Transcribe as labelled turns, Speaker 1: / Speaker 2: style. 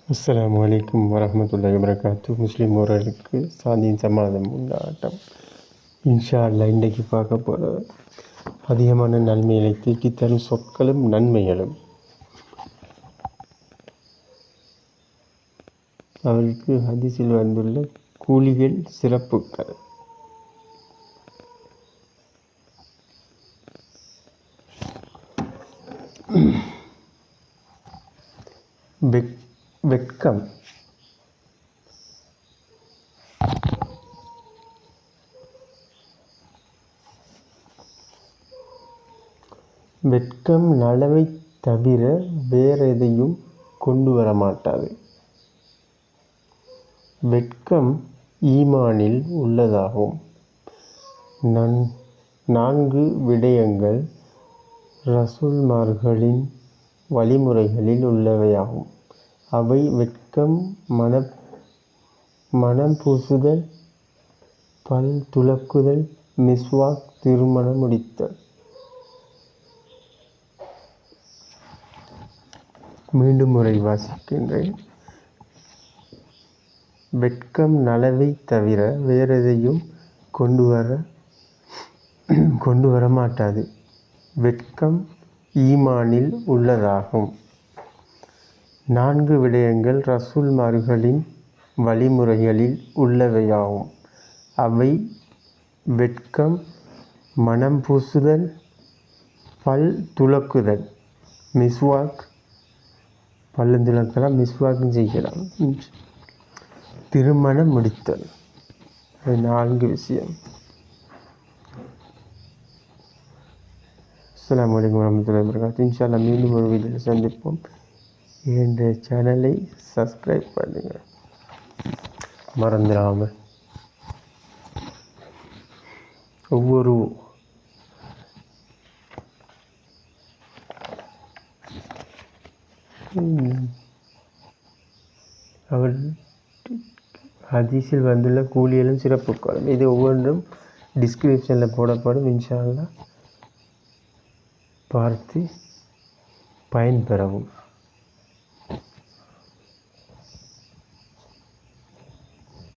Speaker 1: அஸ்ஸலாமு அலைக்கும் வரஹ்மத்துல்லாஹி வபரகாத்துஹு. முஸ்லீம் உறவுகளுக்கு சாந்தியின் சமாதானம் உண்டாகட்டும். இன்ஷா அல்லாஹ் இன்றைக்கு பார்க்க போகிற அதிகமான நன்மைகளை தீட்டித்தரும் சொற்களும் நன்மைகளும். அவருக்கு ஹதீஸில் வந்துள்ள கூலிகள் சிறப்புகள். வெட்கம் வெட்கம் நலவை தவிர வேறெதையும் கொண்டு வர மாட்டாது. வெட்கம் ஈமானில் உள்ளதாகும். 4 விடயங்கள் ரசூல்மார்களின் வழிமுறைகளில் உள்ளவையாகும். அவை வெட்கம், மனம் பூசுதல், பல் துலக்குதல், மிஸ்வாக், திருமணம் முடித்தல். மீண்டும் முறை வாசிக்கின்றேன். வெட்கம் நலவை தவிர வேறெதையும் கொண்டு வர மாட்டாது. வெட்கம் ஈமானில் உள்ளதாகும். 4 விடயங்கள் ரசூல்மார்களின் வழிமுறைகளில் உள்ளவையாகும். அவை வெட்கம், மனம் பூசுதல், பல் துலக்குதல், மிஸ்வாக், பல்லும் துலக்கலாம், மிஸ்வாக்கும் செய்யலாம், திருமணம் முடித்தல். 4 விஷயம். அஸ்ஸலாமு அலைக்கும் வரஹ்மத்துல்லாஹி வபரகாத்துஹு. இன்ஷா அல்லாஹ் மீண்டும் ஒரு வீடியோவில் சந்திப்போம். இந்த சேனலை சப்ஸ்கிரைப் பண்ணுங்கள் மறந்துடாமல். ஒவ்வொரு அவர் ஹதீஸில் வந்துள்ள கூலிகளும் சிறப்புகளும் இது ஒவ்வொன்றும் டிஸ்கிரிப்ஷனில் போடப்படும். இன்ஷா அல்லாஹ் பார்த்து பயன்பெறவும்.